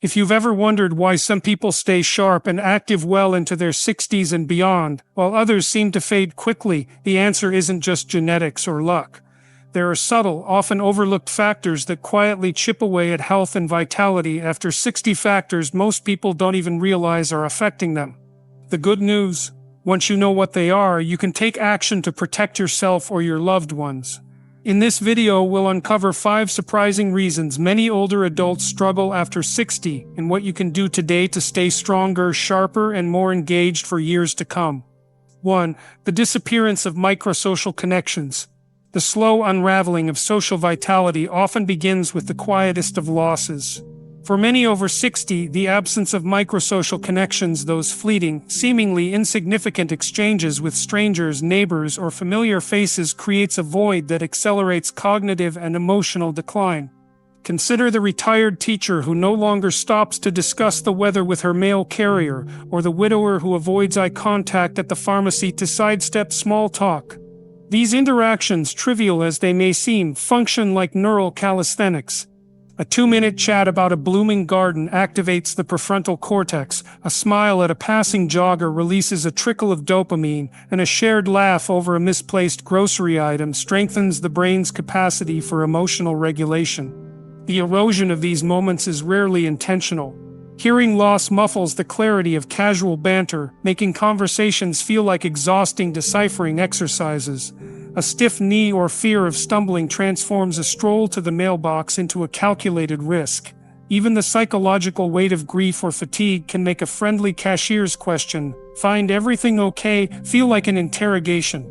If you've ever wondered why some people stay sharp and active well into their 60s and beyond, while others seem to fade quickly, the answer isn't just genetics or luck. There are subtle, often overlooked factors that quietly chip away at health and vitality. After 60, factors most people don't even realize are affecting them. The good news: once you know what they are, you can take action to protect yourself or your loved ones. In this video, we'll uncover 5 surprising reasons many older adults struggle after 60 and what you can do today to stay stronger, sharper, and more engaged for years to come. 1. The disappearance of microsocial connections. The slow unraveling of social vitality often begins with the quietest of losses. For many over 60, the absence of microsocial connections, those fleeting, seemingly insignificant exchanges with strangers, neighbors, or familiar faces, creates a void that accelerates cognitive and emotional decline. Consider the retired teacher who no longer stops to discuss the weather with her mail carrier, or the widower who avoids eye contact at the pharmacy to sidestep small talk. These interactions, trivial as they may seem, function like neural calisthenics. A 2-minute chat about a blooming garden activates the prefrontal cortex, a smile at a passing jogger releases a trickle of dopamine, and a shared laugh over a misplaced grocery item strengthens the brain's capacity for emotional regulation. The erosion of these moments is rarely intentional. Hearing loss muffles the clarity of casual banter, making conversations feel like exhausting deciphering exercises. A stiff knee or fear of stumbling transforms a stroll to the mailbox into a calculated risk. Even the psychological weight of grief or fatigue can make a friendly cashier's question, "Find everything okay?" feel like an interrogation.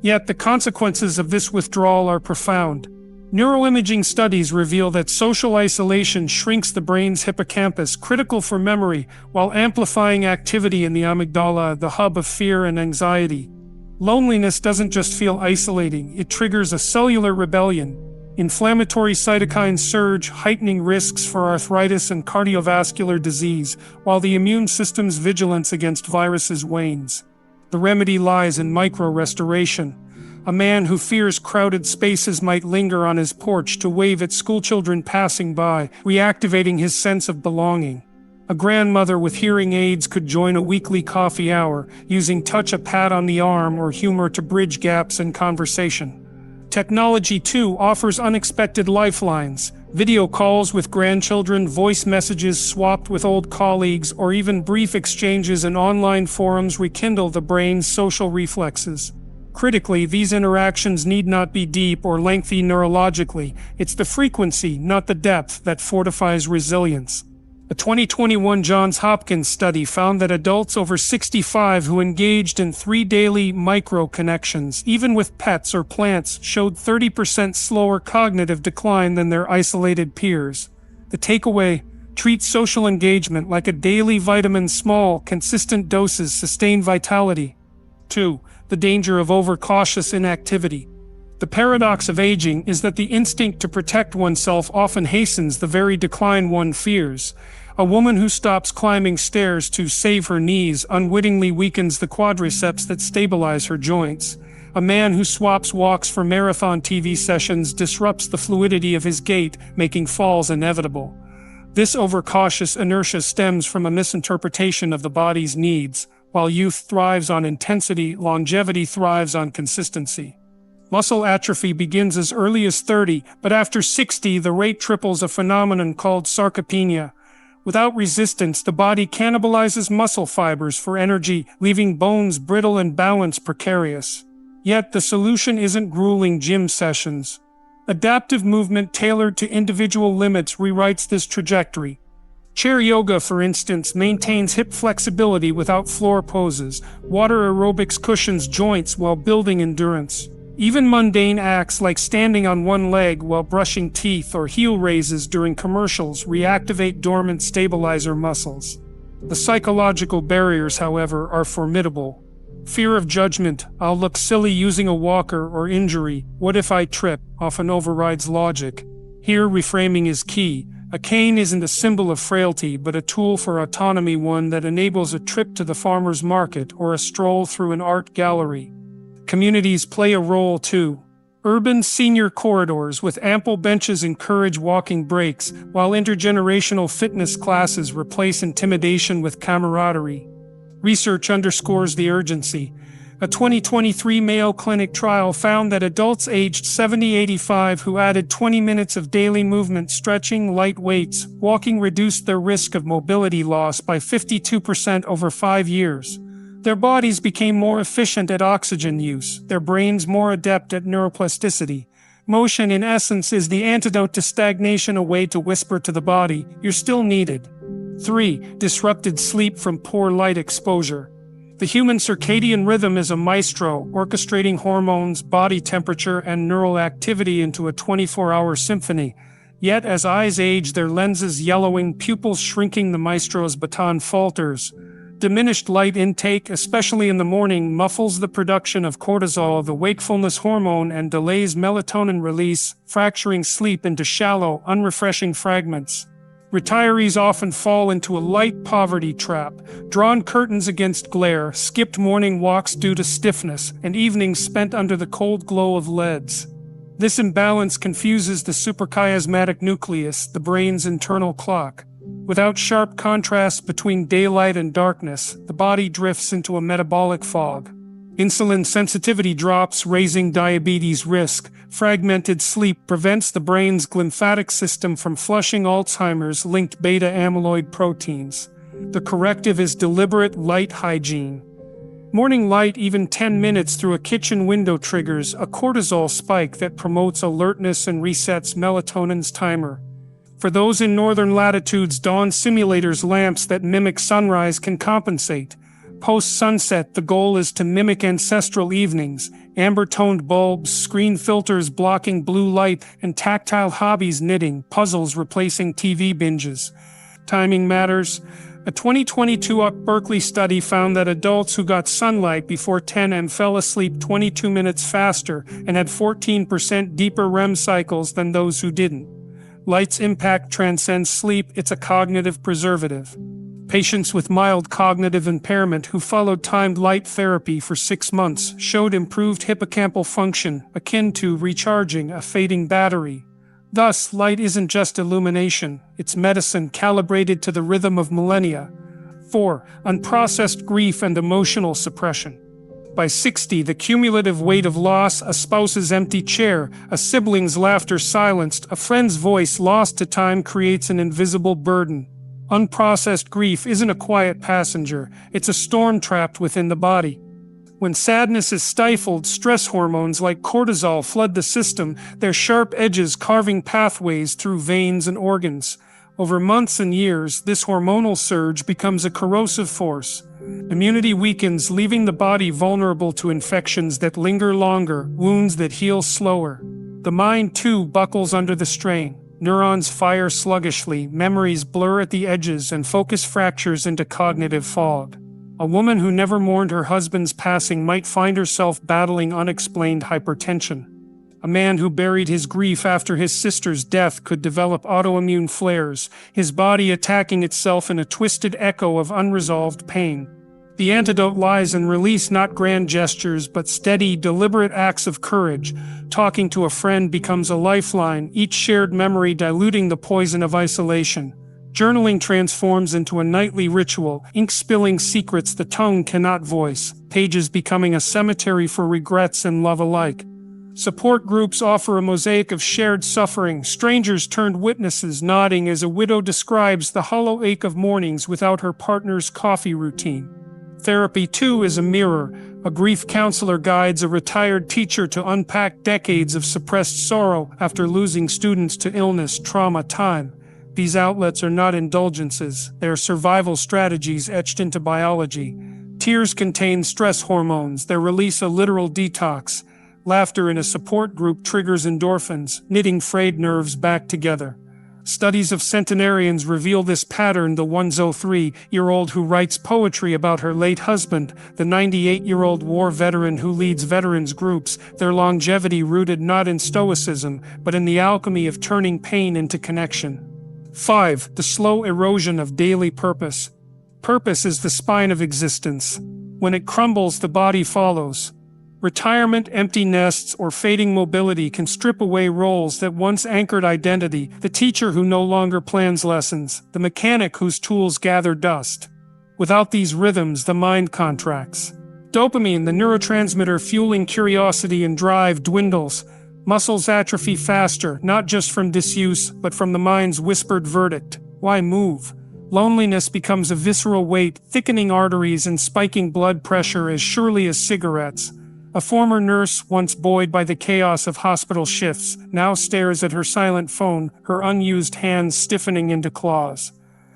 Yet the consequences of this withdrawal are profound. Neuroimaging studies reveal that social isolation shrinks the brain's hippocampus, critical for memory, while amplifying activity in the amygdala, the hub of fear and anxiety. Loneliness doesn't just feel isolating, it triggers a cellular rebellion. Inflammatory cytokines surge, heightening risks for arthritis and cardiovascular disease, while the immune system's vigilance against viruses wanes. The remedy lies in micro-restoration. A man who fears crowded spaces might linger on his porch to wave at schoolchildren passing by, reactivating his sense of belonging. A grandmother with hearing aids could join a weekly coffee hour, using touch, a pat on the arm, or humor to bridge gaps in conversation. Technology, too, offers unexpected lifelines. Video calls with grandchildren, voice messages swapped with old colleagues, or even brief exchanges in online forums rekindle the brain's social reflexes. Critically, these interactions need not be deep or lengthy neurologically. It's the frequency, not the depth, that fortifies resilience. A 2021 Johns Hopkins study found that adults over 65 who engaged in 3 daily micro-connections, even with pets or plants, showed 30% slower cognitive decline than their isolated peers. The takeaway: treat social engagement like a daily vitamin. Small, consistent doses sustain vitality. 2. The danger of overcautious inactivity. The paradox of aging is that the instinct to protect oneself often hastens the very decline one fears. A woman who stops climbing stairs to save her knees unwittingly weakens the quadriceps that stabilize her joints. A man who swaps walks for marathon TV sessions disrupts the fluidity of his gait, making falls inevitable. This overcautious inertia stems from a misinterpretation of the body's needs. While youth thrives on intensity, longevity thrives on consistency. Muscle atrophy begins as early as 30, but after 60 the rate triples, a phenomenon called sarcopenia. Without resistance, the body cannibalizes muscle fibers for energy, leaving bones brittle and balance precarious. Yet the solution isn't grueling gym sessions. Adaptive movement tailored to individual limits rewrites this trajectory. Chair yoga, for instance, maintains hip flexibility without floor poses. Water aerobics cushions joints while building endurance. Even mundane acts like standing on one leg while brushing teeth or heel raises during commercials reactivate dormant stabilizer muscles. The psychological barriers, however, are formidable. Fear of judgment, "I'll look silly using a walker," or injury, "What if I trip?" often overrides logic. Here, reframing is key. A cane isn't a symbol of frailty, but a tool for autonomy, one that enables a trip to the farmer's market or a stroll through an art gallery. Communities play a role too. Urban senior corridors with ample benches encourage walking breaks, while intergenerational fitness classes replace intimidation with camaraderie. Research underscores the urgency. A 2023 Mayo Clinic trial found that adults aged 70-85 who added 20 minutes of daily movement, stretching, light weights, walking reduced their risk of mobility loss by 52% over 5 years. Their bodies became more efficient at oxygen use, their brains more adept at neuroplasticity. Motion, in essence, is the antidote to stagnation, a way to whisper to the body, "You're still needed." 3. Disrupted sleep from poor light exposure. The human circadian rhythm is a maestro, orchestrating hormones, body temperature, and neural activity into a 24-hour symphony. Yet as eyes age, their lenses yellowing, pupils shrinking, the maestro's baton falters. Diminished light intake, especially in the morning, muffles the production of cortisol, the wakefulness hormone, and delays melatonin release, fracturing sleep into shallow, unrefreshing fragments. Retirees often fall into a light poverty trap: drawn curtains against glare, skipped morning walks due to stiffness, and evenings spent under the cold glow of LEDs. This imbalance confuses the suprachiasmatic nucleus, the brain's internal clock. Without sharp contrast between daylight and darkness, the body drifts into a metabolic fog. Insulin sensitivity drops, raising diabetes risk. Fragmented sleep prevents the brain's glymphatic system from flushing Alzheimer's-linked beta-amyloid proteins. The corrective is deliberate light hygiene. Morning light, even 10 minutes through a kitchen window, triggers a cortisol spike that promotes alertness and resets melatonin's timer. For those in northern latitudes, dawn simulators lamps that mimic sunrise can compensate. Post-sunset, the goal is to mimic ancestral evenings: amber-toned bulbs, screen filters blocking blue light, and tactile hobbies: knitting, puzzles replacing TV binges. Timing matters. A 2022 UC Berkeley study found that adults who got sunlight before 10 a.m. fell asleep 22 minutes faster and had 14% deeper REM cycles than those who didn't. Light's impact transcends sleep, it's a cognitive preservative. Patients with mild cognitive impairment who followed timed light therapy for 6 months showed improved hippocampal function, akin to recharging a fading battery. Thus, light isn't just illumination, it's medicine calibrated to the rhythm of millennia. 4. Unprocessed grief and emotional suppression. By 60, the cumulative weight of loss: a spouse's empty chair, a sibling's laughter silenced, a friend's voice lost to time, creates an invisible burden. Unprocessed grief isn't a quiet passenger, it's a storm trapped within the body. When sadness is stifled, stress hormones like cortisol flood the system, their sharp edges carving pathways through veins and organs. Over months and years, this hormonal surge becomes a corrosive force. Immunity weakens, leaving the body vulnerable to infections that linger longer, wounds that heal slower. The mind, too, buckles under the strain. Neurons fire sluggishly, memories blur at the edges, and focus fractures into cognitive fog. A woman who never mourned her husband's passing might find herself battling unexplained hypertension. A man who buried his grief after his sister's death could develop autoimmune flares, his body attacking itself in a twisted echo of unresolved pain. The antidote lies in release, not grand gestures, but steady, deliberate acts of courage. Talking to a friend becomes a lifeline, each shared memory diluting the poison of isolation. Journaling transforms into a nightly ritual, ink spilling secrets the tongue cannot voice, pages becoming a cemetery for regrets and love alike. Support groups offer a mosaic of shared suffering, strangers turned witnesses nodding as a widow describes the hollow ache of mornings without her partner's coffee routine. Therapy, too, is a mirror. A grief counselor guides a retired teacher to unpack decades of suppressed sorrow after losing students to illness, trauma, time. These outlets are not indulgences, they are survival strategies etched into biology. Tears contain stress hormones, their release a literal detox. Laughter in a support group triggers endorphins, knitting frayed nerves back together. Studies of centenarians reveal this pattern: the 103-year-old who writes poetry about her late husband, the 98-year-old war veteran who leads veterans groups, their longevity rooted not in stoicism, but in the alchemy of turning pain into connection. 5. The slow erosion of daily purpose. Purpose is the spine of existence. When it crumbles, the body follows. Retirement, empty nests, or fading mobility can strip away roles that once anchored identity: the teacher who no longer plans lessons, the mechanic whose tools gather dust. Without these rhythms, the mind contracts. Dopamine, the neurotransmitter fueling curiosity and drive, dwindles. Muscles atrophy faster, not just from disuse, but from the mind's whispered verdict: why move? Loneliness becomes a visceral weight, thickening arteries and spiking blood pressure as surely as cigarettes. A former nurse, once buoyed by the chaos of hospital shifts, now stares at her silent phone, her unused hands stiffening into claws.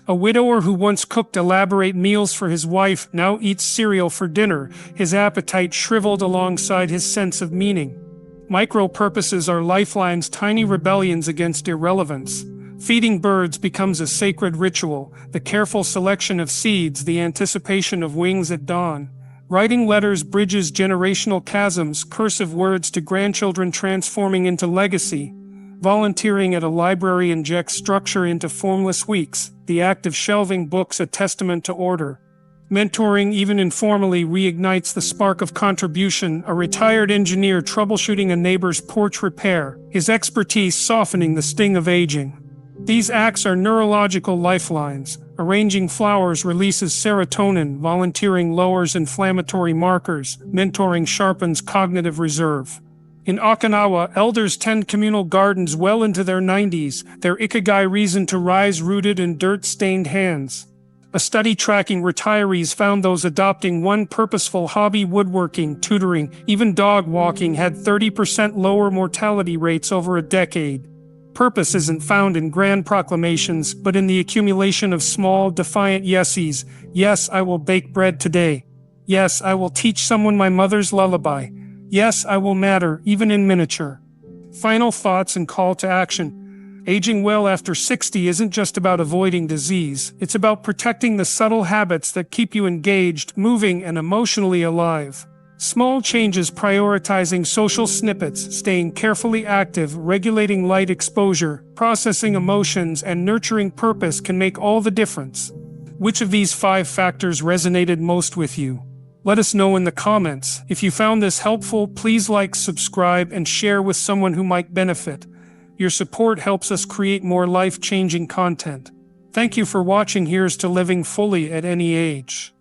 A widower who once cooked elaborate meals for his wife now eats cereal for dinner, his appetite shriveled alongside his sense of meaning. Micro-purposes are lifelines, tiny rebellions against irrelevance. Feeding birds becomes a sacred ritual, the careful selection of seeds, the anticipation of wings at dawn. Writing letters bridges generational chasms, cursive words to grandchildren transforming into legacy. Volunteering at a library injects structure into formless weeks, the act of shelving books a testament to order. Mentoring, even informally, reignites the spark of contribution, a retired engineer troubleshooting a neighbor's porch repair, his expertise softening the sting of aging. These acts are neurological lifelines. Arranging flowers releases serotonin, volunteering lowers inflammatory markers, mentoring sharpens cognitive reserve. In Okinawa, elders tend communal gardens well into their 90s, their ikigai reason to rise rooted in dirt-stained hands. A study tracking retirees found those adopting one purposeful hobby, woodworking, tutoring, even dog walking, had 30% lower mortality rates over a decade. Purpose isn't found in grand proclamations, but in the accumulation of small, defiant yesies. Yes, I will bake bread today. Yes, I will teach someone my mother's lullaby. Yes, I will matter, even in miniature. Final thoughts and call to action. Aging well after 60 isn't just about avoiding disease. It's about protecting the subtle habits that keep you engaged, moving, and emotionally alive. Small changes, prioritizing social snippets, staying carefully active, regulating light exposure, processing emotions, and nurturing purpose can make all the difference. Which of these 5 factors resonated most with you? Let us know in the comments. If you found this helpful, please like, subscribe, and share with someone who might benefit. Your support helps us create more life-changing content. Thank you for watching. Here's to living fully at any age.